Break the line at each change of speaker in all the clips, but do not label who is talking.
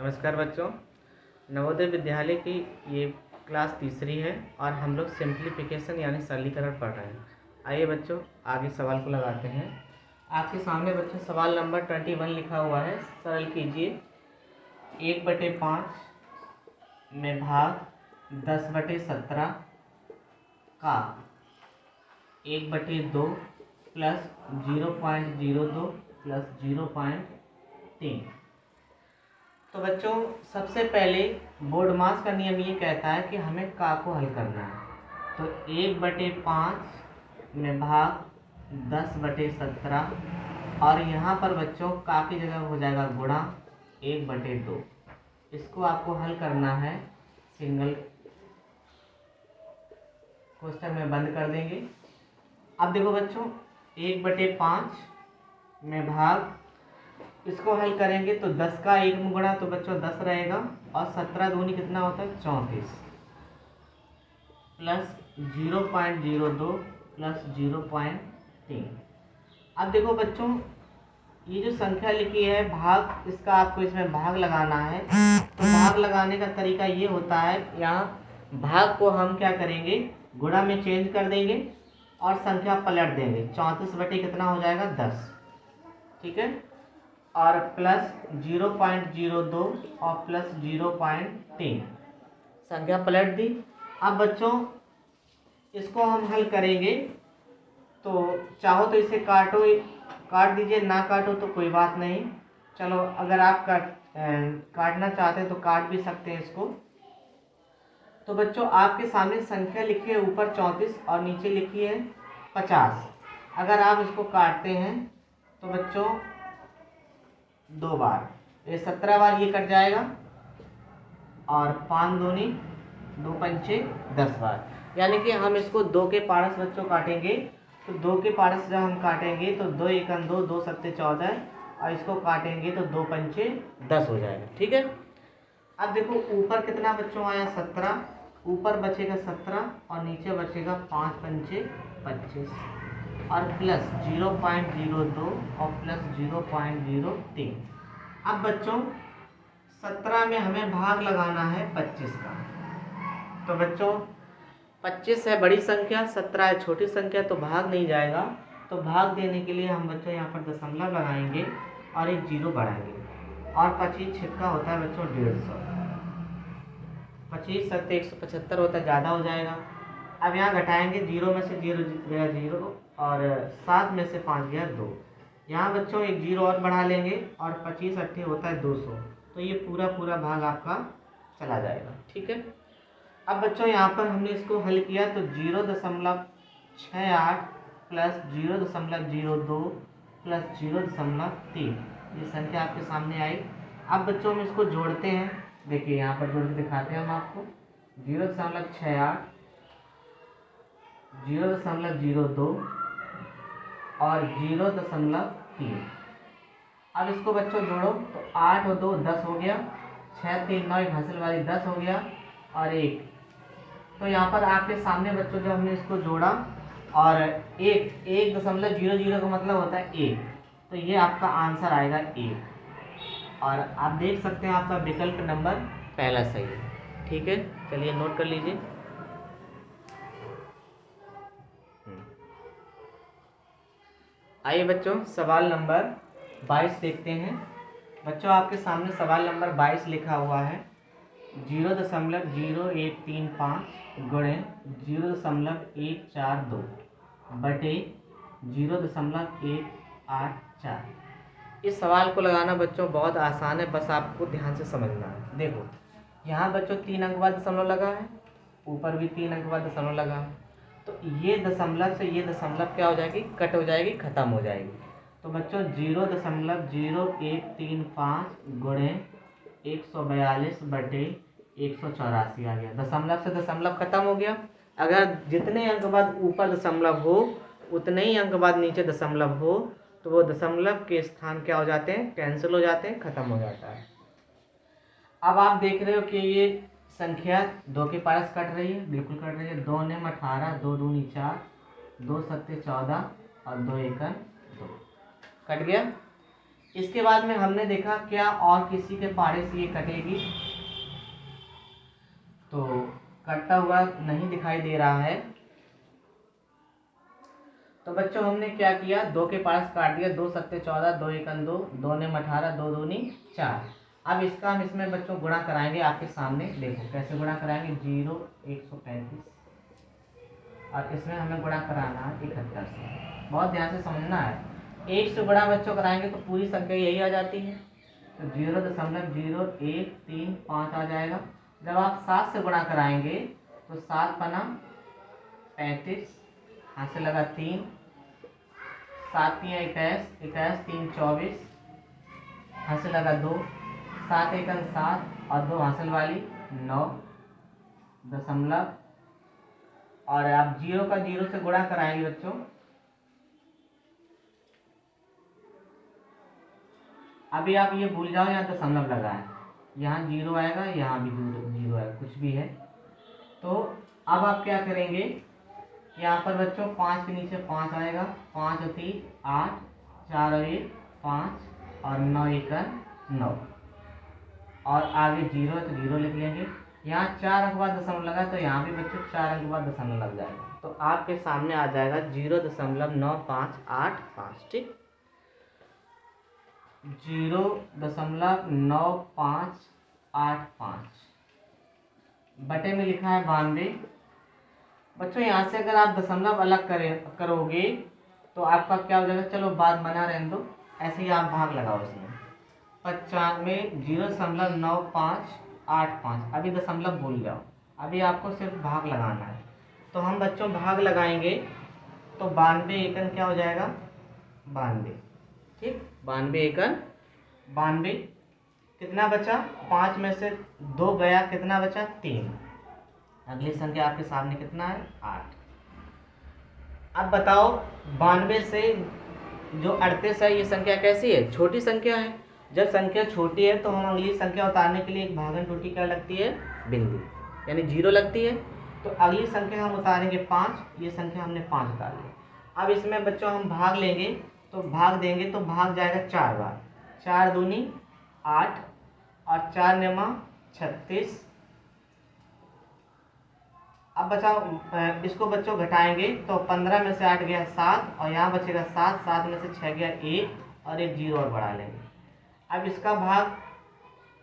नमस्कार बच्चों, नवोदय विद्यालय की ये क्लास तीसरी है और हम लोग सिंप्लीफिकेशन यानी सरलीकरण पढ़ रहे हैं। आइए बच्चों आगे सवाल को लगाते हैं। आपके सामने बच्चों सवाल नंबर 21 लिखा हुआ है। सरल कीजिए। 1/5 में भाग 10/17 का 1/2 प्लस 0.02 प्लस 0.3। तो बच्चों सबसे पहले बोर्ड मास का नियम ये कहता है कि हमें का को हल करना है। तो 1/5 में भाग 10/17 और यहाँ पर बच्चों का की जगह हो जाएगा गुणा 1/2। इसको आपको हल करना है। सिंगल क्वेश्चन में बंद कर देंगे। अब देखो बच्चों 1/5 में भाग, इसको हल करेंगे तो 10 का 1 में गुणा तो बच्चों 10 रहेगा और 17 दूनी कितना होता है 34 प्लस 0.02 प्लस 0.3। अब देखो बच्चों ये जो संख्या लिखी है भाग, इसका आपको इसमें भाग लगाना है। तो भाग लगाने का तरीका ये होता है, यहाँ भाग को हम क्या करेंगे गुणा में चेंज कर देंगे और संख्या पलट देंगे। 34 बटे कितना हो जाएगा 10, ठीक है, और प्लस 0.02 और प्लस 0.3 संख्या पलट दी। अब बच्चों इसको हम हल करेंगे तो चाहो तो इसे काट दीजिए, ना काटो तो कोई बात नहीं। चलो अगर आप काटना चाहते हैं तो काट भी सकते हैं इसको। तो बच्चों आपके सामने संख्या लिखी है ऊपर 34 और नीचे लिखी है 50। अगर आप इसको काटते हैं तो बच्चों 2 बार, ये 17 बार ये कट जाएगा और 5 दूनी 2 पंचे 10 बार, यानी कि हम इसको 2 के पारस बच्चों काटेंगे। तो 2 के पारस जब हम काटेंगे तो 2 एकम 2, 2 सत्ते 14 और इसको काटेंगे तो 2 पंचे 10 हो जाएगा, ठीक है। अब देखो ऊपर कितना बच्चों आया 17, ऊपर बचेगा 17 और नीचे बचेगा 5 पंचे 25 और प्लस 0.02 और प्लस 0.03। अब बच्चों 17 में हमें भाग लगाना है 25 का। तो बच्चों 25 है बड़ी संख्या, 17 है छोटी संख्या, तो भाग नहीं जाएगा। तो भाग देने के लिए हम बच्चों यहाँ पर दशमलव लगाएंगे और एक 0 बढ़ाएंगे और 25 छिक्का होता है बच्चों 150। 25 सत्ते 175 होता है, ज़्यादा हो जाएगा। अब यहाँ घटाएंगे, 0 में से 0 गया 0 और 7 में से 5 गया 2। यहाँ बच्चों एक 0 और बढ़ा लेंगे और 25 अट्ठे होता है 200। तो ये पूरा भाग आपका चला जाएगा, ठीक है। अब बच्चों यहाँ पर हमने इसको हल किया तो 0.68 प्लस 0.02 प्लस 0.3 ये संख्या आपके सामने आई। अब बच्चों हम इसको जोड़ते हैं। देखिए यहाँ पर जोड़ के दिखाते हैं हम आपको। 0.68, 0.02 और 0.3। अब इसको बच्चों जोड़ो तो 8 और 2 10 हो गया, 6 3 9 घासल वाली 10 हो गया और 1। तो यहाँ पर आपके सामने बच्चों जब हमने इसको जोड़ा और 1.00 का मतलब होता है 1, तो ये आपका आंसर आएगा 1 और आप देख सकते हैं आपका विकल्प नंबर पहला सही है, ठीक है। चलिए नोट कर लीजिए। आइए बच्चों सवाल नंबर 22 देखते हैं। बच्चों आपके सामने सवाल नंबर 22 लिखा हुआ है। 0.0135 गुणे 0.142 बटे 0.184। इस सवाल को लगाना बच्चों बहुत आसान है, बस आपको ध्यान से समझना है। देखो यहाँ बच्चों 3 अंक बाद दशमलव लगा है, ऊपर भी 3 अंक बाद दशमलव लगा है। तो ये दशमलव से ये दशमलव क्या हो जाएगी, कट हो जाएगी, खत्म हो जाएगी। तो बच्चों 0.0135 गुणे 142 बटे 184 आ गया। दशमलव से दशमलव खत्म हो गया। अगर जितने अंक बाद ऊपर दशमलव हो उतने ही अंक बाद नीचे दशमलव हो तो वो दशमलव के स्थान क्या हो जाते हैं, कैंसिल हो जाते हैं, खत्म हो जाता है। अब आप देख रहे हो कि ये संख्या 2 के पास कट रही है, बिल्कुल कट रही है। 2 नेम 18, 2 दूनी 4, 2 सत्ते 14 और 2 एकम 2 कट गया। इसके बाद में हमने देखा क्या और किसी के पारे से ये कटेगी, तो कटता हुआ नहीं दिखाई दे रहा है। तो बच्चों हमने क्या किया, 2 के पास काट दिया, 2 सत्ते 14, 2 एकम 2, 2 नेम 18, 2 दूनी 4। अब इसका हम इसमें बच्चों गुणा कराएंगे आपके सामने, देखो कैसे गुणा कराएंगे। 0 135 और इसमें हमें गुणा कराना है 71 से। बहुत ध्यान से समझना है, 1 से गुणा बच्चों कराएंगे तो पूरी संख्या यही आ जाती है, तो 0.0135 आ जाएगा। जब आप 7 से गुणा कराएंगे तो 7 पना 35, हाथ से लगा 3, 7 तियाँ 21, 21 3 24, हाथ से लगा 2, 7 एकम 7 और 2 हासिल वाली 9 दशमलव, और आप 0 का 0 से गुणा कराएंगे बच्चों, अभी आप ये भूल जाओ यहाँ दशमलव लगा है, यहाँ 0 आएगा, यहाँ भी 0 आएगा, कुछ भी है। तो अब आप क्या करेंगे, यहाँ पर बच्चों 5 के नीचे 5 आएगा, 5 और 3 8, 4 और 1 5 और 9 एकम 9, और आगे 0 है तो 0 लिख लेंगे। यहाँ 4 अंक बाद दशमलव लगा तो यहाँ भी बच्चों 4 अंक बाद दशमलव लग जाएगा, तो आपके सामने आ जाएगा 0.9585, ठीक, 0.9585 बटे में लिखा है 92। बच्चों यहाँ से अगर आप दशमलव अलग करोगे तो आपका क्या हो जाएगा, चलो बात बना रहने दो, ऐसे ही आप भाग लगाओ इसमें 95 0.9585, अभी दशमलव भूल जाओ, अभी आपको सिर्फ भाग लगाना है। तो हम बच्चों भाग लगाएंगे तो 92 एकम क्या हो जाएगा, 92, ठीक, 92 एकम 92, कितना बचा, 5 में से 2 गया, कितना बचा 3, अगली संख्या आपके सामने कितना है 8। अब बताओ 92 से जो 38 है ये संख्या कैसी है, छोटी संख्या है। जब संख्या छोटी है तो हम अगली संख्या उतारने के लिए एक भागन टूटी क्या लगती है, बिंदु, यानी 0 लगती है। तो अगली संख्या हम उतारेंगे 5, ये संख्या हमने 5 उतार ली। अब इसमें बच्चों हम भाग लेंगे तो भाग देंगे तो भाग जाएगा 4 बार, 4 दूनी 8 और 4 नेमा 36। अब बचाओ इसको बच्चों घटाएंगे तो 15 में से 8 गया 7 और यहाँ बचेगा 7, 7 में से 6 गया 1 और एक 0 और बढ़ा लेंगे। अब इसका भाग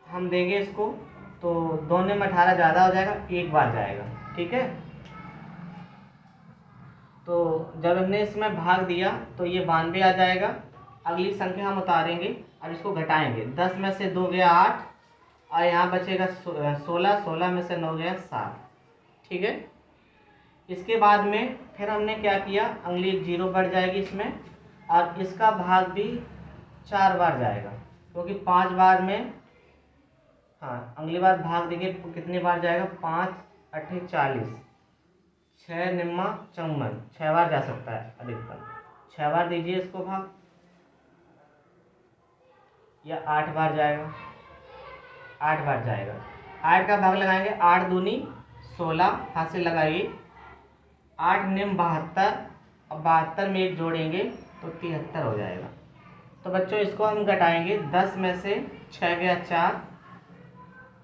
हम देंगे इसको तो 2 में 18 ज़्यादा हो जाएगा, एक बार जाएगा, ठीक है। तो जब हमने इसमें भाग दिया तो ये 92 आ जाएगा। अगली संख्या हम उतारेंगे, अब इसको घटाएंगे, 10 में से 2 गया 8 और यहाँ बचेगा 16, 16 में से 9 गया 7, ठीक है। इसके बाद में फिर हमने क्या किया, अगली एक 0 बढ़ जाएगी इसमें और इसका भाग भी 4 बार जाएगा, क्योंकि 5 बार में, हाँ अगली बार भाग देंगे तो कितनी बार जाएगा, 5 8 40, 6 निम्मा 54, 6 बार जा सकता है अधिकतम, 6 बार दीजिए इसको भाग, या 8 बार जाएगा, 8 बार जाएगा। 8 का भाग लगाएंगे, 8 दूनी 16, हाथ से लगाइए, 8 निम 72 और 72 में एक जोड़ेंगे तो 73 हो जाएगा। तो बच्चों इसको हम घटाएंगे, 10 में से 6 गया 4,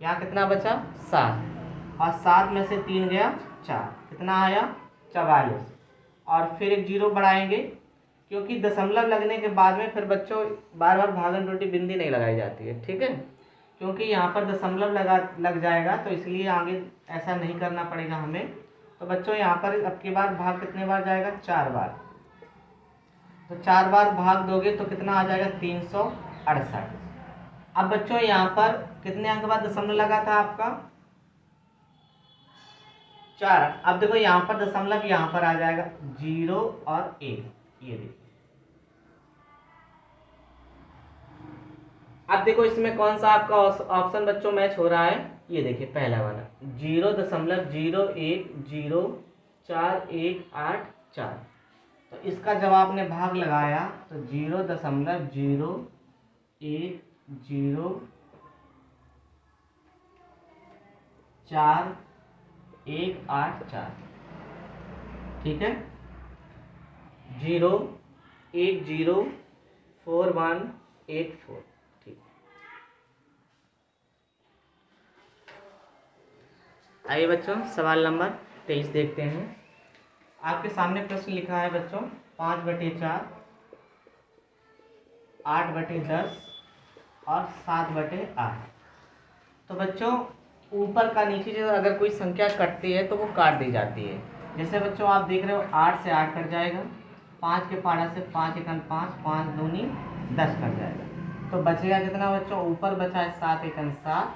यहाँ कितना बचा 7 और 7 में से 3 गया 4, कितना आया 44, और फिर एक 0 बढ़ाएंगे, क्योंकि दशमलव लगने के बाद में फिर बच्चों बार बार भागन टूटी बिंदी नहीं लगाई जाती है, ठीक है, क्योंकि यहाँ पर दशमलव लग जाएगा तो इसलिए आगे ऐसा नहीं करना पड़ेगा हमें। तो बच्चों यहाँ पर अब की बार भाग कितने बार जाएगा, 4 बार, तो 4 बार भाग दोगे तो कितना आ जाएगा 368। अब बच्चों यहाँ पर कितने अंक बाद दशमलव लगा था आपका 4। अब देखो यहाँ पर दशमलव यहाँ पर आ जाएगा 0 और 1, ये देखिए। अब देखो इसमें कौन सा आपका ऑप्शन बच्चों मैच हो रहा है, ये देखिए पहला वाला 0.010418 तो इसका जब आपने भाग लगाया तो 0.014184, ठीक है, 0.1041 84। ठीक, आइए बच्चों सवाल नंबर 23 देखते हैं। आपके सामने प्रश्न लिखा है बच्चों 5/4, 8/10 और 7/8। तो बच्चों ऊपर का नीचे जो अगर कोई संख्या कटती है तो वो काट दी जाती है। जैसे बच्चों आप देख रहे हो 8 से 8 कट जाएगा, 5 के पाड़ा से 5 एकन 5, 5 दूनी 10 कट जाएगा। तो बचेगा कितना बच्चों? ऊपर बचा है 7 एकन 7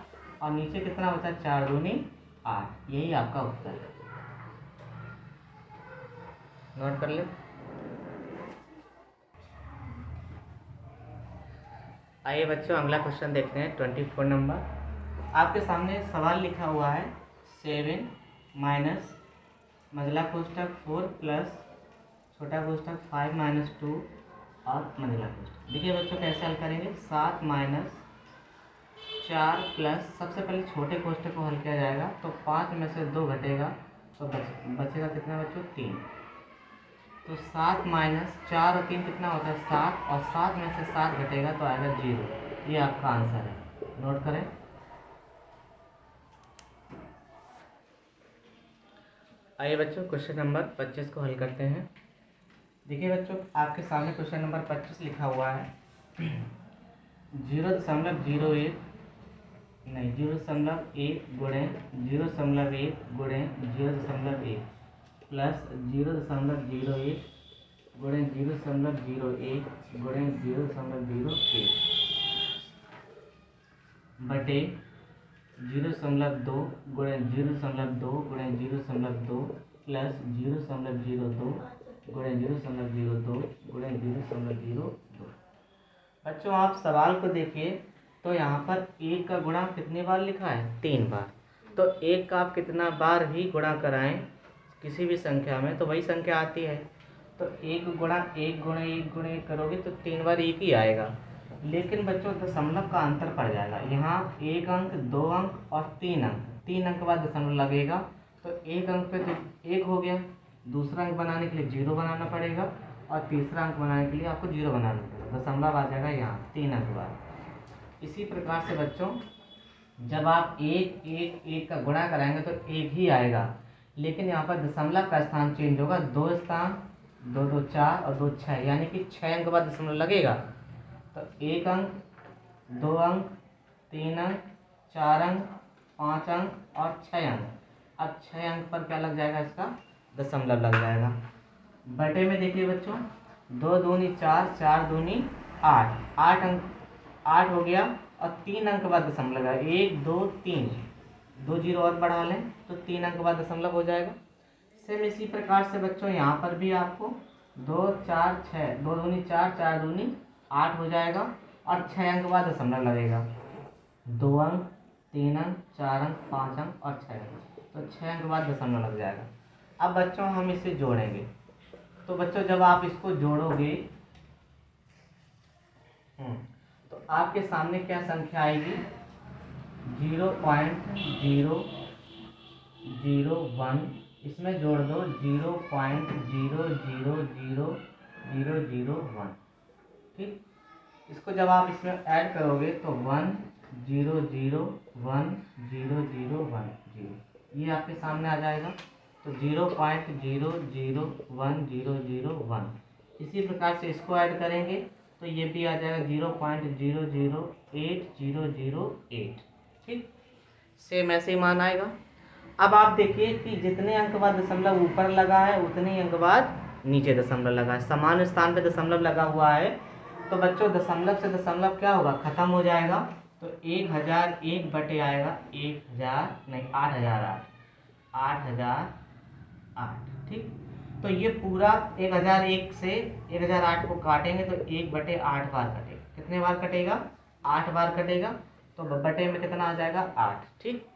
और नीचे कितना बचा? 4 दूनी 8। यही आपका उत्तर है, नोट कर ले। आइए बच्चों अगला क्वेश्चन देखते हैं 24 नंबर। आपके सामने सवाल लिखा हुआ है 7 माइनस मंझला कोष्ठक 4 प्लस छोटा कोष्ठक 5 माइनस 2 और मंझला कोष्ठक। देखिए बच्चों कैसे हल करेंगे। 7 माइनस 4 प्लस सबसे पहले छोटे कोष्ठक को हल किया जाएगा तो 5 में से 2 घटेगा तो बचेगा कितना बच्चों? 3। तो 7 माइनस 4 और 3 कितना होता है? 7 और 7 में से 7 घटेगा तो आएगा 0। ये आपका आंसर है, नोट करें। आइए बच्चों क्वेश्चन नंबर 25 को हल करते हैं। देखिए बच्चों आपके सामने क्वेश्चन नंबर 25 लिखा हुआ है 0.01 नहीं 0.1 गुणे 0.1 गुणे 0.1 प्लस 0.01 गुणे 0.01 गुणे 0.01 बटे 0.2 गुणे 0.2 गुणे 0.2 प्लस 0.02 गुणे 0.02 गुणे 0.02। बच्चों आप सवाल को देखिए तो यहाँ पर 1 का गुणा कितनी बार लिखा है? 3 बार। तो 1 का आप कितना बार भी गुणा कराएं किसी भी संख्या में तो वही संख्या आती है। तो 1 गुणा 1 गुणे 1 गुणे 1 करोगे तो 3 बार 1 ही आएगा। लेकिन बच्चों दशमलव का अंतर पड़ जाएगा। यहाँ 1 अंक 2 अंक और 3 अंक, 3 अंक के बाद दशमलव लगेगा तो 1 अंक पे तो 1 हो गया। दूसरा अंक बनाने के लिए 0 बनाना पड़ेगा और तीसरा अंक बनाने के लिए आपको 0 बनाना पड़ेगा। दशमलव आ जाएगा यहाँ 3 अंक बाद। इसी प्रकार से बच्चों जब आप 1 1 1 का गुणा कराएंगे तो 1 ही आएगा। लेकिन यहाँ पर दशमलव का स्थान चेंज होगा, 2 स्थान 2 2 4 और 2 6 यानी कि 6 अंक बाद दशमलव लगेगा। तो 1 अंक 2 अंक 3 अंक 4 अंक 5 अंक और 6 अंक। अब 6 अंक पर क्या लग जाएगा? इसका दशमलव लग जाएगा। बटे में देखिए बच्चों 2 दूनी 4 4 दूनी 8, 8 अंक 8 हो गया और 3 अंक बाद दशमलव है 1 2 3, 2 0 और बढ़ा लें तो 3 अंक बाद दशमलव हो जाएगा। सेम इसी प्रकार से बच्चों यहाँ पर भी आपको 2 4 6 2 दूनी 4 4 दूनी 8 हो जाएगा और 6 अंक बाद दशमलव लगेगा। 2 अंक 3 अंक 4 अंक 5 अंक और 6 अंक, तो 6 अंक बाद दशमलव लग जाएगा। अब बच्चों हम इसे जोड़ेंगे। तो बच्चों जब आप इसको जोड़ोगे तो आपके सामने क्या संख्या आएगी? 0.001 इसमें जोड़ दो 0.000001। ठीक, इसको जब आप इसमें ऐड करोगे तो 1001001 ये आपके सामने आ जाएगा। तो 0.001001। इसी प्रकार से इसको ऐड करेंगे तो ये भी आ जाएगा 0.008008। ठीक, सेम ऐसे ही मान आएगा। अब आप देखिए कि जितने अंक बाद दशमलव ऊपर लगा है उतने ही अंक बाद नीचे दशमलव लगा है, समान स्थान पे दशमलव लगा हुआ है। तो बच्चों दशमलव से दशमलव क्या होगा? खत्म हो जाएगा। तो 1001 बटे आएगा 1000 नहीं 8008, 8008। ठीक, तो ये पूरा 1001 से 1008 को काटेंगे तो 1/8 बार कटेगा। कितने बार कटेगा? 8 बार कटेगा। तो बटे में कितना आ जाएगा? 8। ठीक,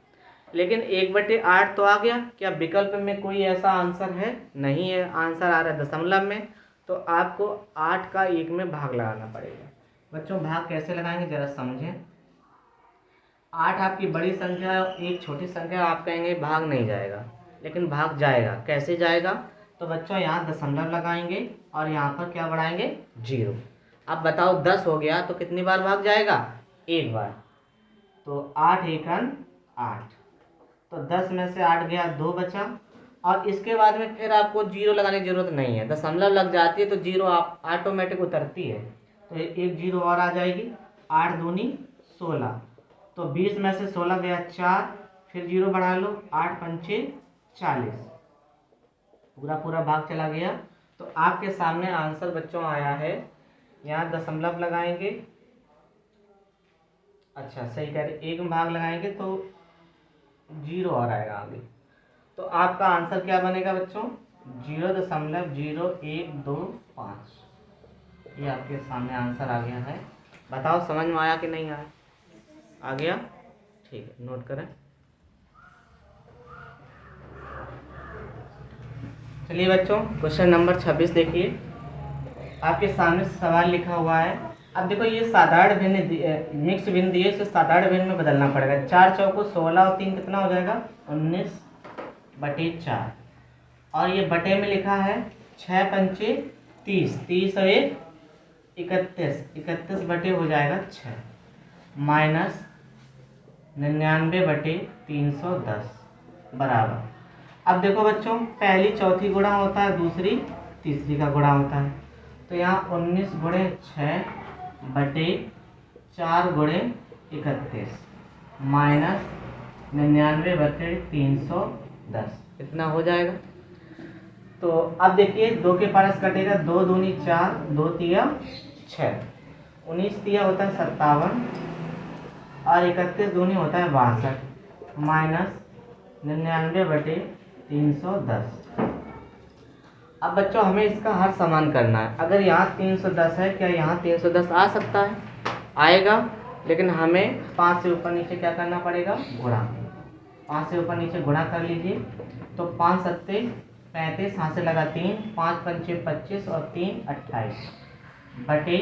लेकिन 1/8 तो आ गया। क्या विकल्प में कोई ऐसा आंसर है? नहीं है, आंसर आ रहा है दशमलव में। तो आपको 8 का 1 में भाग लगाना पड़ेगा। बच्चों भाग कैसे लगाएंगे जरा समझें। 8 आपकी बड़ी संख्या है, एक छोटी संख्या, आप कहेंगे भाग नहीं जाएगा, लेकिन भाग जाएगा। कैसे जाएगा? तो बच्चों यहाँ दशमलव लगाएंगे और यहाँ पर क्या बढ़ाएंगे? 0। अब बताओ 10 हो गया तो कितनी बार भाग जाएगा? एक बार। तो 8 एकन 8, तो 10 में से 8 गया, 2 बचा। और इसके बाद में फिर आपको जीरो लगाने की जरूरत नहीं है, दशमलव लग जाती है तो जीरो आप ऑटोमेटिक उतरती है। तो एक जीरो और आ जाएगी। 8 दूनी 16, तो 20 में से 16 गया 4, फिर जीरो बढ़ा लो, 8 पंचे 40, पूरा पूरा भाग चला गया। तो आपके सामने आंसर बच्चों आया है, यहाँ दशमलव लगाएंगे, अच्छा सही कह रहे, एक में भाग लगाएंगे तो जीरो और आएगा आगे। तो आपका आंसर क्या बनेगा बच्चों? 0.0125। ये आपके सामने आंसर आ गया है। बताओ समझ में आया कि नहीं आया? आ गया? ठीक है, नोट करें। चलिए बच्चों, क्वेश्चन नंबर 26 देखिए। आपके सामने सवाल लिखा हुआ है। अब देखो ये साधारण भिन्न मिक्स भिन्न दिए, इसे साधारण भिन्न में बदलना पड़ेगा। 4 चौको 16 और 3 कितना हो जाएगा? 19/4। और ये बटे में लिखा है 6 पंचे 30, 30 और 1 31, 31 बटे हो जाएगा 6, माइनस 99/310 बराबर। अब देखो बच्चों, पहली चौथी गुणा होता है, दूसरी तीसरी का गुणा होता है। तो यहाँ 19 गुणे 6 बटे 4 गुणे 31 माइनस 99/310 इतना हो जाएगा। तो अब देखिए, 2 के पास कटेगा, 2 दूनी 4, 2 तिया 6, 19 तिया होता है 57 और 31 दूनी होता है 62 माइनस 99/310। अब बच्चों हमें इसका हर समान करना है। अगर यहाँ 310 है, क्या यहाँ 310 आ सकता है? आएगा, लेकिन हमें 5 से ऊपर नीचे क्या करना पड़ेगा? गुणा। 5 से ऊपर नीचे गुणा कर लीजिए। तो 5 सत्ते 35, हाथ से लगा 3, 5 पंचे 25 और 3 28 बटे,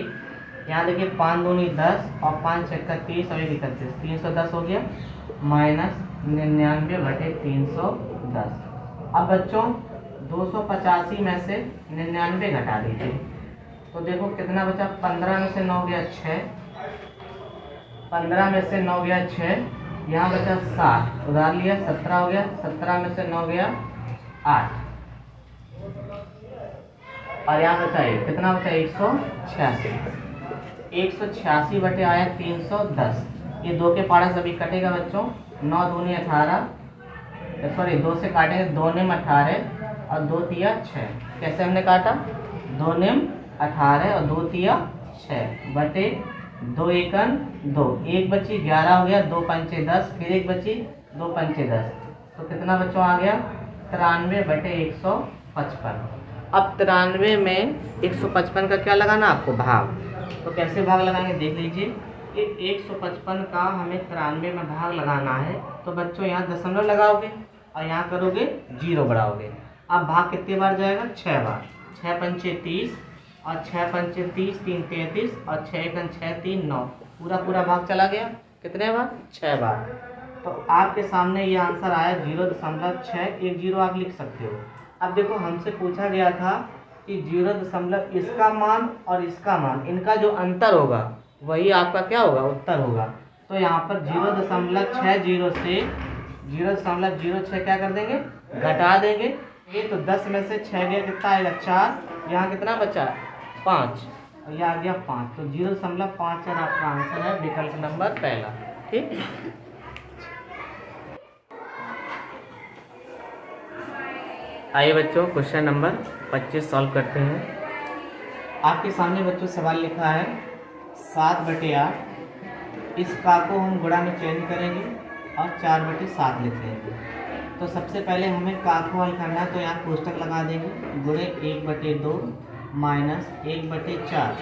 यहाँ देखिए 5 दूनी 10 और 5 छक्का 30 और 1 31, 310 हो गया माइनस 99/310। अब बच्चों 285 में से 99 घटा दीजिए, तो देखो कितना बचा? 15 में से 9 गया 6, 15 में से 9 गया 6, यहाँ बचा 7, उधार लिया 17 हो गया, 17 में से 9 गया 8 और यहाँ बचा 1, कितना बचा? 186, 186 बटे आया 310। ये 2 के पारा सभी कटेगा बच्चों, 9 दूनी 18, सॉरी 2 से काटेंगे, 2 निम 18 और 2 तिया 6। कैसे हमने काटा? 2 निम 18 और 2 तिया 6 बटे 2 एकन 2, 1 बची 11 हो गया, 2 पंचे 10, फिर 1 बची 2 पंचे 10, तो कितना बच्चों आ गया? 93/155। अब 93 में 155 का क्या लगाना आपको? भाग। तो कैसे भाग लगाएंगे देख लीजिए। कि 155 का हमें 93 में भाग लगाना है, तो बच्चों यहाँ दशमलव लगाओगे और यहाँ करोगे जीरो बढ़ाओगे। अब भाग कितनी बार जाएगा? 6 बार। 6 पंचे 30 और 6 पंचे 30, 3 33 और 6 एकन 6, 3 9, पूरा पूरा भाग चला गया। कितने बार? 6 बार। तो आपके सामने ये आंसर आया 0.6, एक जीरो आप लिख सकते हो। अब देखो हमसे पूछा गया था कि 0. इसका मान और इसका मान, इनका जो अंतर होगा वही आपका क्या होगा? उत्तर होगा। तो यहाँ पर 0.60 से 0.06 क्या कर देंगे? घटा देंगे। ये तो 10 में से 6 गया, कितना आएगा? 4, यहाँ कितना बचा? 5 और ये आ गया 5। तो 0.54 आपका आंसर है, विकल्प नंबर पहला। ठीक। आइए बच्चों, क्वेश्चन नंबर 25 सॉल्व करते हैं। आपके सामने बच्चों सवाल लिखा है 7/8। इस का को हम गुणा में चेंज करेंगे और 4/7 लिख देंगे। तो सबसे पहले हमें का को हल करना है, तो यहाँ कोष्टक लगा देंगे, गुणे 1/2 माइनस 1/4,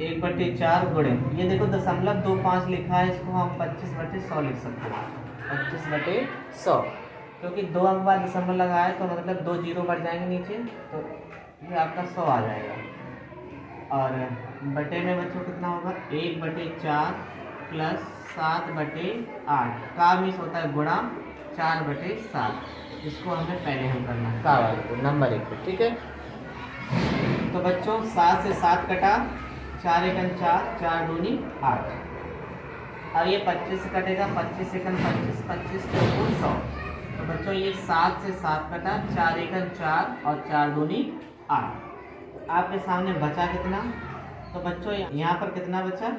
1/4 गुणे, ये देखो 0.25 लिखा है, इसको हम 25/100 लिख सकते हैं। 25/100, क्योंकि 2 अंक बाद दशमलव लगाए तो मतलब 2 जीरो बढ़ जाएंगे नीचे, तो ये आपका 100 आ जाएगा। और बटे में बच्चों कितना होगा? 1/4 प्लस 7/8 का मिस होता है गुणा 4/7, इसको हमें पहले हम करना है का वाले को, नंबर 1 पे। ठीक है, तो तो बच्चों 7 से 7 कटा, 4 एकन 4, 4 दूनी 8, और ये 25 से कटेगा, 25 एकन 25, 25 चौको 100। तो बच्चों ये 7 से 7 कटा, 4 एकन 4 और 4 दूनी 8। आपके सामने बचा कितना? तो बच्चों यहाँ पर कितना बचा?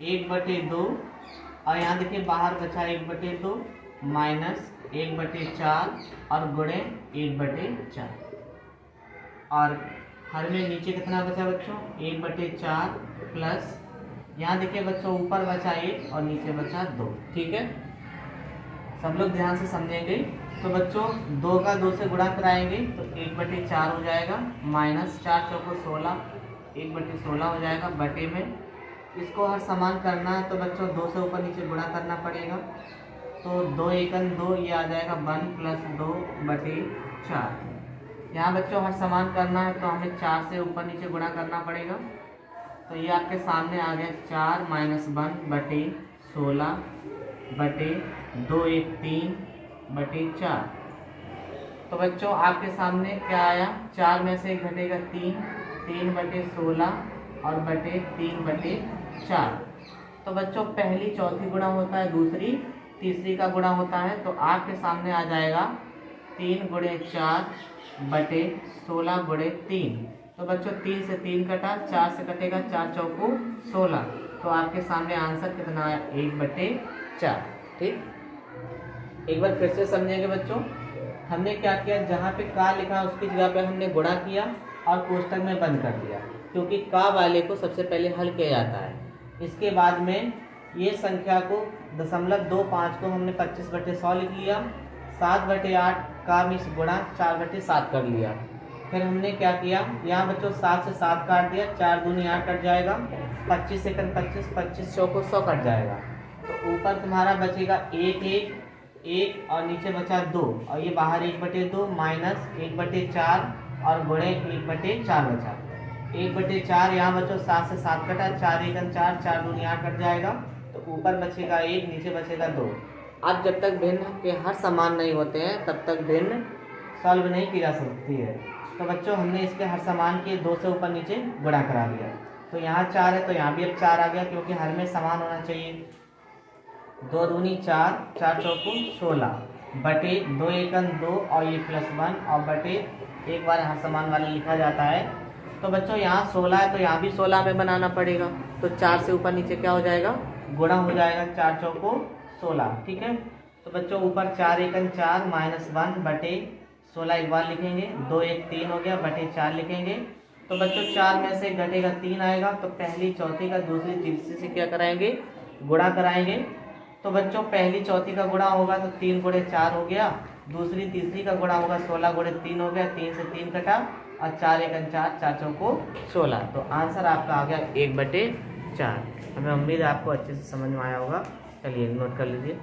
1/2, और यहाँ देखिए बाहर बचा 1/2 माइनस 1/4 और गुणे 1/4, और हर में नीचे कितना बचा बच्चों? 1/4 प्लस यहाँ देखिए बच्चों ऊपर बचा 1 और नीचे बचा 2। ठीक है, सब लोग ध्यान से समझेंगे। तो बच्चों 2 का 2 से गुणा कराएंगे तो 1/4 हो जाएगा, माइनस 4 चौको 16, 1/16 हो जाएगा, बटे में इसको हर समान करना है तो बच्चों 2 से ऊपर नीचे गुणा करना पड़ेगा। तो 2 एकन 2, ये आ जाएगा 1 + 2/4। यहाँ बच्चों हर समान करना है तो हमें 4 से ऊपर नीचे गुणा करना पड़ेगा। तो ये आपके सामने आ गया 4 - 1/16 बटे 2 1 3/4। तो बच्चों आपके सामने क्या आया? 4 में से घटेगा 3, 3/16 और बटे 3/4। तो बच्चों पहली चौथी गुणा होता है, दूसरी तीसरी का गुणा होता है। तो आपके सामने आ जाएगा 3 × 4 बटे 16 × 3। तो बच्चों 3 से 3 कटा, 4 से कटेगा, 4 चौको 16। तो आपके सामने आंसर कितना आया? 1/4। ठीक, एक बार फिर से समझेंगे बच्चों। हमने क्या किया? जहाँ पे का लिखा है उसकी जगह पे हमने गुणा किया और कोष्टक में बंद कर दिया, क्योंकि का वाले को सबसे पहले हल किया जाता है। इसके बाद में ये संख्या को 0.25 को हमने 25/100 लिख लिया, 7/8 का मिस गुणा 4/7 कर लिया। फिर हमने क्या किया? यहाँ बच्चों 7 से 7 काट दिया, 4 दूनी 8 कट जाएगा, 25 एकन 25, 25 चौको 100 कट जाएगा। तो ऊपर तुम्हारा बचेगा 1 और नीचे बचा 2, और ये बाहर 1/2 माइनस 1/4 और गुणे 1/4 बचा। 1/4 यहाँ बच्चों 7 से 7 कटा, 4 एकन 4, 4 दूनी 8 कट जाएगा। तो ऊपर बचेगा 1, नीचे बचेगा 2। अब जब तक भिन्न के हर समान नहीं होते हैं तब तक भिन्न सॉल्व नहीं की जा सकती है। तो बच्चों हमने इसके हर समान के 2 से ऊपर नीचे गुणा करा दिया। तो यहाँ 4 है तो यहाँ भी अब 4 आ गया, क्योंकि हर में समान होना चाहिए। 2 दूनी 4, 4 चौको 16 बटे 2 एकन 2 और ये +1 और बटे एक बार हर समान वाला लिखा जाता है। तो बच्चों यहाँ 16 है तो यहाँ भी 16 में बनाना पड़ेगा। तो 4 से ऊपर नीचे क्या हो जाएगा? गुणा हो जाएगा, 4 चौको 16। ठीक है, तो बच्चों ऊपर 4 एकन 4 -1 बटे 16 एक बार लिखेंगे, 2 1 3 हो गया, बटे 4 लिखेंगे। तो बच्चों 4 में से घटेगा 3 आएगा, तो पहली चौथी का दूसरी तीसरी से क्या कराएंगे? गुणा कराएंगे। तो बच्चों पहली चौथी का गुणा होगा तो 3 × 4 हो गया, दूसरी तीसरी का गुणा होगा 16 × 3 हो गया, 3 से 3 कटा और 4 एकन 4, 4 चौको 16। तो आंसर आपका आ गया 1/4। हमें उम्मीद है आपको अच्छे से समझ में आया होगा। चलिए नोट कर लीजिए।